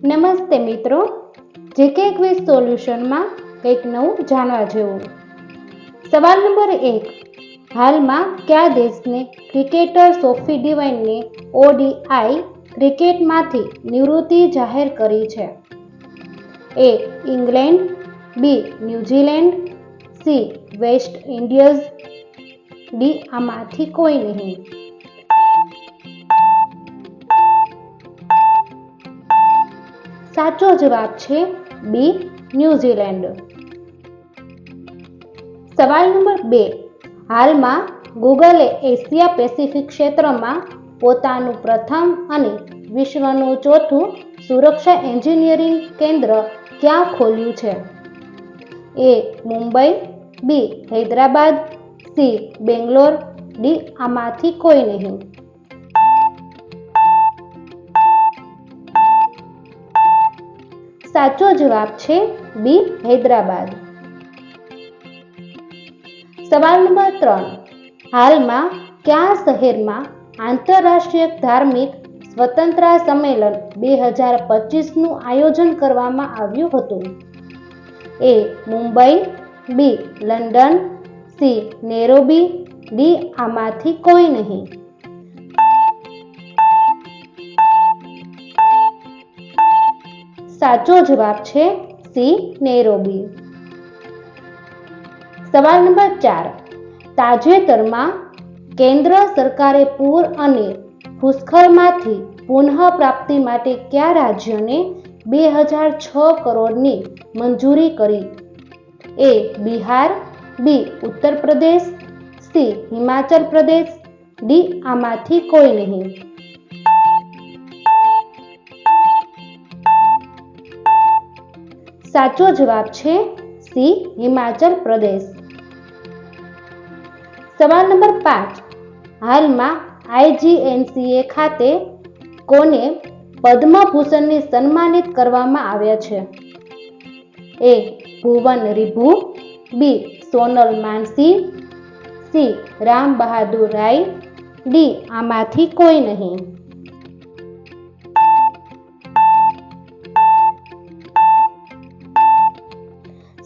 નમસ્તે મિત્રો, GK quiz સોલ્યુશનમાં કંઈક નવું જાણવા જેવું. સવાલ નંબર 1. હાલમાં કયા દેશને ક્રિકેટર સોફી ડિવાઇનને ODI ક્રિકેટમાંથી નિવૃત્તિ જાહેર કરી છે? A. England, B. New Zealand, C. West Indies, D. આમાંથી કોઈ નહીં. સાચો જવાબ છે B. ન્યૂઝીલેન્ડ. સવાલ નંબર 2. હાલમાં ગૂગલે એશિયા પેસિફિક ક્ષેત્રમાં પોતાનું પ્રથમ અને વિશ્વનું ચોથું સુરક્ષા એન્જિનિયરિંગ કેન્દ્ર ક્યાં ખોલ્યું છે? A. Mumbai, B. Hyderabad, C. Bangalore, D. આમાંથી કોઈ નહીં. સાચો જવાબ છે B. હૈદરાબાદ. સવાલ નંબર 3. હાલમાં કયા શહેરમાં આંતરરાષ્ટ્રીય ધાર્મિક સ્વતંત્રતા સંમેલન 2025નું આયોજન કરવામાં આવ્યું હતું? A. Mumbai, B. London, C. Nairobi, D. આમાંથી કોઈ નહીં. સાચો જવાબ છે C. નેરોબી. સવાલ નંબર 4. તાજેતરમાં કેન્દ્ર સરકારે પૂર અને ભૂસ્ખલનમાંથી પુનઃપ્રાપ્તિ માટે કયા રાજ્યને 2006 કરોડની મંજૂરી કરી? A. Bihar, B. Uttar Pradesh, C. Himachal Pradesh, D. આમાંથી કોઈ નહીં. સાચો જવાબ છે C. હિમાચલ પ્રદેશ. સવાલ નંબર 5. હાલમાં IGNCA ખાતે કોને પદ્મભૂષણથી સન્માનિત કરવામાં આવ્યા છે? A. Bhuvan રિભુ, B. Sonal Mansingh, C. Ram Bahadur Rai, D. આમાંથી કોઈ નહીં.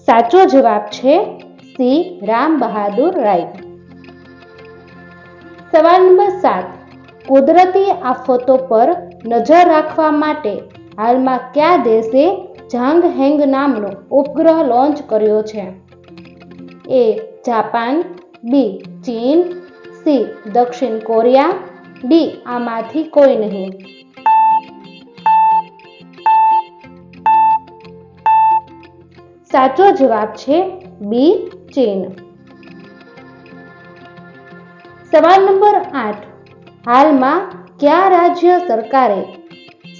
સાચો જવાબ છે C. રામ બહાદુર રાય. સવાલ નંબર 7. કુદરતી આફતો પર નજર રાખવા માટે હાલમાં કયા દેશે જાંગહેંગ નામનો ઉપગ્રહ લોન્ચ કર્યો છે? A. Japan, B. ચીન, C. દક્ષિણ કોરિયા, D. આમાંથી કોઈ નહીં. સાચો જવાબ છે B. ચીન. સવાલ નંબર 8. હાલમાં કયા રાજ્ય સરકારે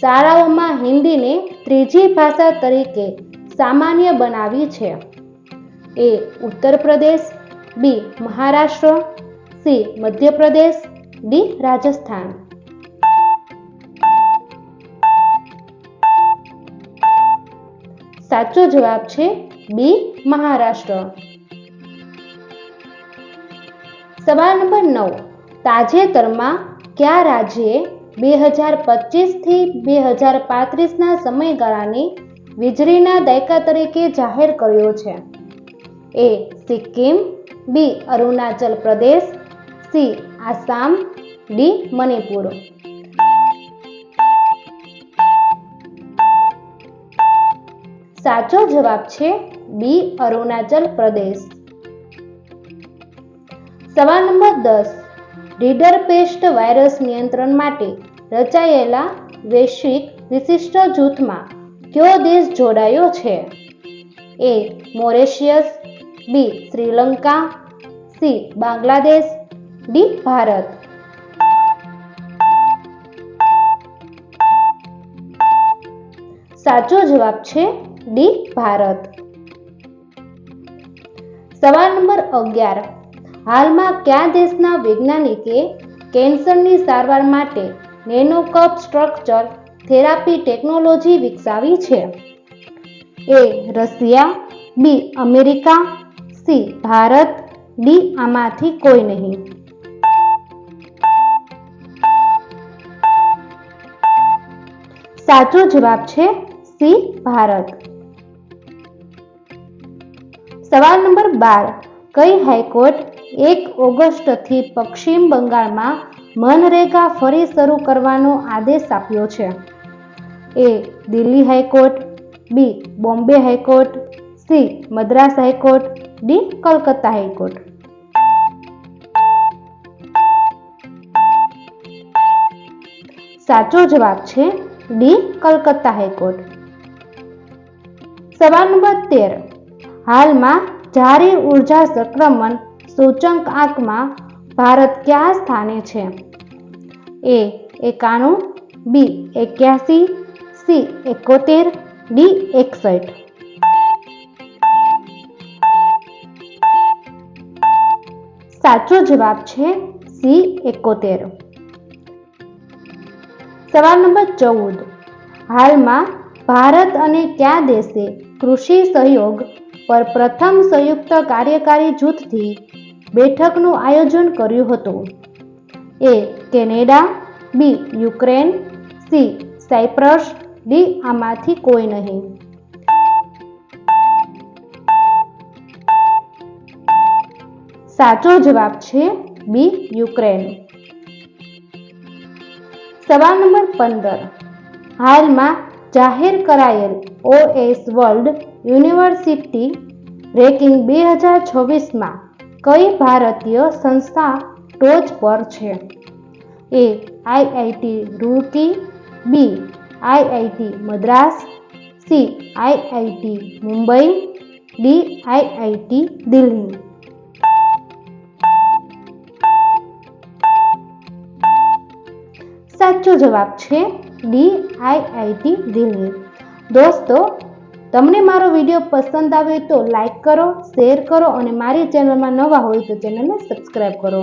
શાળાઓમાં હિન્દીને ત્રીજી ભાષા તરીકે સામાન્ય બનાવી છે? A. Uttar Pradesh, B. Maharashtra, C. Madhya Pradesh, D. Rajasthan. સાચો જવાબ છે B. મહારાષ્ટ્ર. સવાલ નંબર 9. તાજેતરમાં કયા રાજ્યે 2025 થી 2035ના સમયગાળાને વીજળીના દાયકા તરીકે જાહેર કર્યો છે? A. Sikkim, B. Arunachal Pradesh, C. Assam, D. Manipur. સાચો જવાબ છે B. અરુણાચલ પ્રદેશ. સવાલ નંબર 10. રીડરપેસ્ટ વાયરસ નિયંત્રણ માટે રચાયેલા વૈશ્વિક વિશિષ્ટ જૂથમાં કયો દેશ જોડાયો છે? A. Mauritius, B. Sri Lanka, C. Bangladesh, D. Bharat. સાચો જવાબ છે D. ભારત. સવાલ નંબર 11. હાલમાં કયા દેશના વૈજ્ઞાનિકે કેન્સરની સારવાર માટે નેનોકપ સ્ટ્રક્ચર થેરાપી ટેકનોલોજી વિકસાવી છે? A. Russia, B. America, C. Bharat, D. આમાંથી કોઈ નહીં. સાચો જવાબ છે સી ભારત. સવાલ નંબર 12. કઈ હાઈકોર્ટ 1 ઓગસ્ટથી પશ્ચિમ બંગાળમાં મનરેગા ફરી શરૂ કરવાનો આદેશ આપ્યો છે? A. Delhi high court, B. Bombay high court, C. Madras high court, D. Calcutta high court. સાચો જવાબ છે ડી. કલકત્તા હાઈકોર્ટ. સવાલ નંબર 13. હાલમાં જારી ઉર્જા સંક્રમણ સૂચકાંકમાં ભારત કયા સ્થાને છે? એ. 91, બી. 81, સી. 71, ડી. 61. સાચો જવાબ છે સી. 71. સવાલ નંબર 14. હાલમાં ભારત અને કયા દેશે કૃષિ સહયોગ પર પ્રથમ સંયુક્ત કાર્યકારી જૂથથી બેઠકનું આયોજન કર્યું હતું? A. Canada, B. Ukraine, C. Cyprus, D. આમાંથી કોઈ નહીં. સાચો જવાબ છે બી. યુક્રેન. સવાલ નંબર 15. હાલમાં જાહેર કરાયેલ OS વર્લ્ડ યુનિવર્સિટી રેન્કિંગ 2026માં કઈ ભારતીય સંસ્થા ટોચ પર છે? એ. IIT રૂરકી, બી. IIT Madras, C. IIT Mumbai, D. IIT Delhi. સાચો જવાબ છે ડી. IIT દિલ્હી. દોસ્તો, તમને મારો વિડીયો પસંદ આવે તો લાઈક કરો, શેર કરો અને મારી ચેનલમાં નવા હોય તો ચેનલને સબસ્ક્રાઈબ કરો.